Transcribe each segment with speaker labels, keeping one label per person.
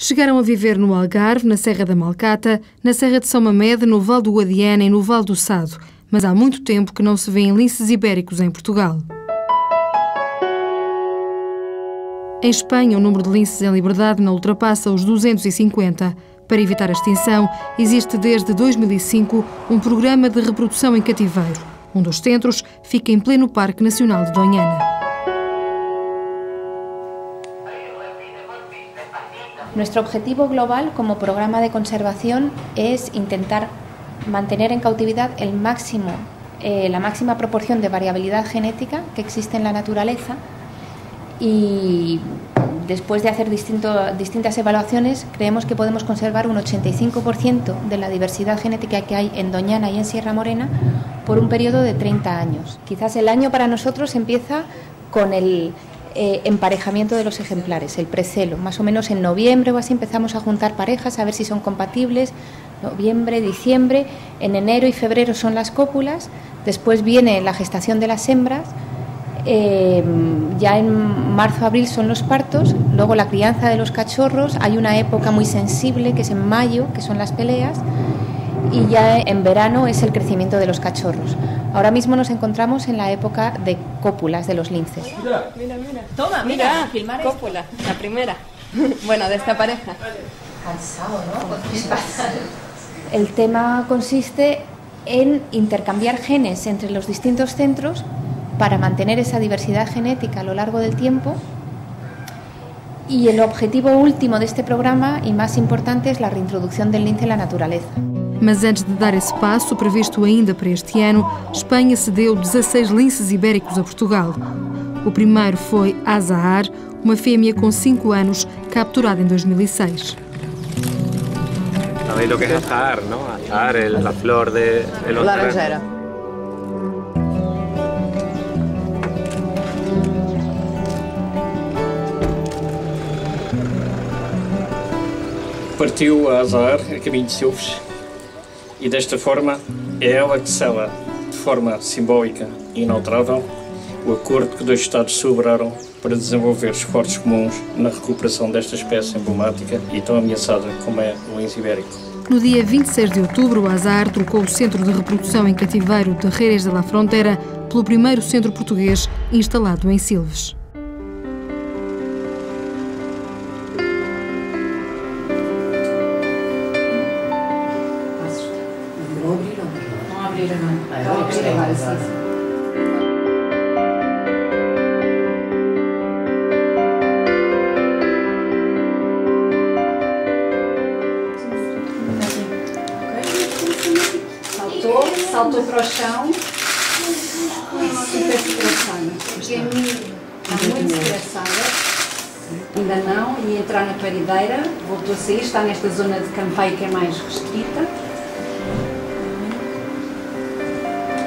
Speaker 1: Chegaram a viver no Algarve, na Serra da Malcata, na Serra de São Mamede, no Val do Guadiana e no Val do Sado, mas há muito tempo que não se vêem linces ibéricos em Portugal. Em Espanha, o número de linces em liberdade não ultrapassa os 250. Para evitar a extinção, existe desde 2005 um programa de reprodução em cativeiro. Um dos centros fica em pleno Parque Nacional de Doñana.
Speaker 2: Nuestro objetivo global como programa de conservación es intentar mantener en cautividad la máxima proporción de variabilidad genética que existe en la naturaleza, y después de hacer distintas evaluaciones creemos que podemos conservar un 85% de la diversidad genética que hay en Doñana y en Sierra Morena por un periodo de 30 años. Quizás el año para nosotros empieza con el emparejamiento de los ejemplares, el precelo. Más o menos en noviembre o así empezamos a juntar parejas a ver si son compatibles. Noviembre, diciembre, en enero y febrero son las cópulas, después viene la gestación de las hembras, ya en marzo, abril son los partos, luego la crianza de los cachorros, hay una época muy sensible que es en mayo, que son las peleas, y ya en verano es el crecimiento de los cachorros. Ahora mismo nos encontramos en la época de cópulas de los linces.
Speaker 3: Mira. Toma, mira, filmar cópula, la primera. Bueno, de esta pareja.
Speaker 2: Cansado, ¿no? El tema consiste en intercambiar genes entre los distintos centros para mantener esa diversidad genética a lo largo del tiempo. Y el objetivo último de este programa y más importante es la reintroducción del lince en la naturaleza.
Speaker 1: Mas antes de dar esse passo, previsto ainda para este ano, Espanha cedeu 16 linces ibéricos a Portugal. O primeiro foi Azahar, uma fêmea com 5 anos, capturada em 2006.
Speaker 4: ¿Sabéis lo que es azahar, no? Azahar, la flor de los
Speaker 3: Laranjera.
Speaker 5: Partiu a Azahar a caminho de Silves e desta forma é ela que sela, de forma simbólica e inalterável, o acordo que dois Estados celebraram para desenvolver esforços comuns na recuperação desta espécie emblemática e tão ameaçada como é o lince ibérico.
Speaker 1: No dia 26 de outubro, o Azahar trocou o Centro de Reprodução em Cativeiro de Jerez de la Frontera pelo primeiro centro português instalado em Silves.
Speaker 6: Saltou para o chão, super estressada. Está muito estressada, ainda não, ia entrar na parideira, voltou a sair, está nesta zona de campeio que é mais restrita.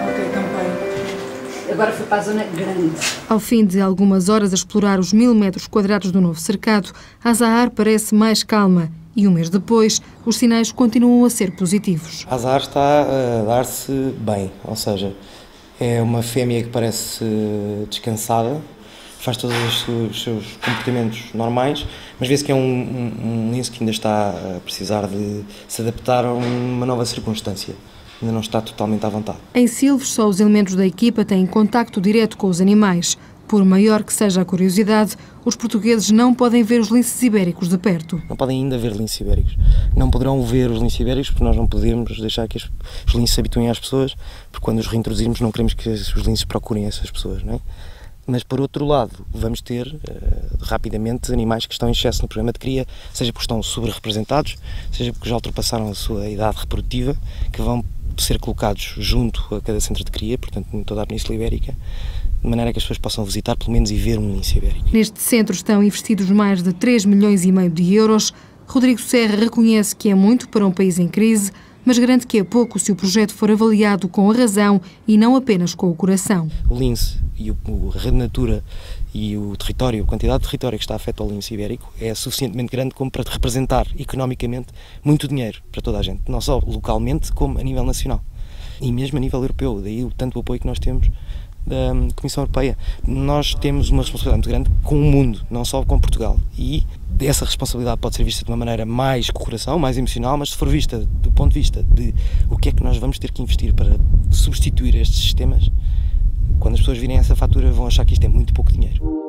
Speaker 6: Ok, campeio. Agora foi para a zona grande.
Speaker 1: Ao fim de algumas horas a explorar os 1000 metros quadrados do novo cercado, Azahar parece mais calma. E um mês depois, os sinais continuam a ser positivos.
Speaker 7: A Azahar está a dar-se bem, ou seja, é uma fêmea que parece descansada, faz todos os seus comportamentos normais, mas vê-se que é um lince que ainda está a precisar de se adaptar a uma nova circunstância. Ainda não está totalmente à vontade.
Speaker 1: Em Silves, só os elementos da equipa têm contacto direto com os animais. Por maior que seja a curiosidade, os portugueses não podem ver os linces ibéricos de perto.
Speaker 7: Não podem ainda ver linces ibéricos. Não poderão ver os linces ibéricos porque nós não podemos deixar que os linces se habituem às pessoas, porque quando os reintroduzirmos não queremos que os linces procurem essas pessoas, não é? Mas, por outro lado, vamos ter rapidamente animais que estão em excesso no programa de cria, seja porque estão sobre-representados, seja porque já ultrapassaram a sua idade reprodutiva, que vão ser colocados junto a cada centro de cria, portanto, em toda a Península Ibérica, de maneira que as pessoas possam visitar, pelo menos, e ver um lince ibérico.
Speaker 1: Neste centro estão investidos mais de 3,5 milhões de euros. Rodrigo Serra reconhece que é muito para um país em crise, mas garante que é pouco se o projeto for avaliado com a razão e não apenas com o coração.
Speaker 7: O lince e a rede natura e o território, a quantidade de território que está afeto ao lince ibérico é suficientemente grande como para representar economicamente muito dinheiro para toda a gente, não só localmente como a nível nacional e mesmo a nível europeu. Daí tanto o apoio que nós temos Comissão Europeia. Nós temos uma responsabilidade muito grande com o mundo, não só com Portugal. E essa responsabilidade pode ser vista de uma maneira mais com o coração, mais emocional, mas se for vista do ponto de vista de o que é que nós vamos ter que investir para substituir estes sistemas, quando as pessoas virem essa fatura vão achar que isto é muito pouco dinheiro.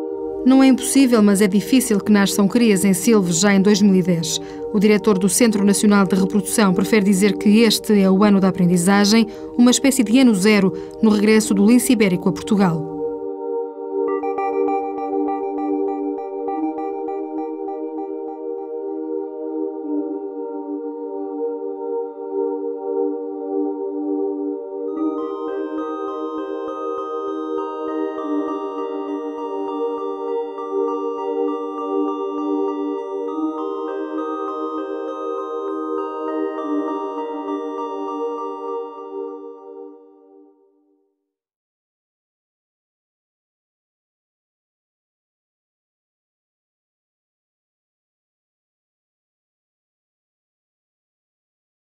Speaker 1: Não é impossível, mas é difícil que nasçam crias em Silves já em 2010. O diretor do Centro Nacional de Reprodução prefere dizer que este é o ano da aprendizagem, uma espécie de ano zero no regresso do lince ibérico a Portugal.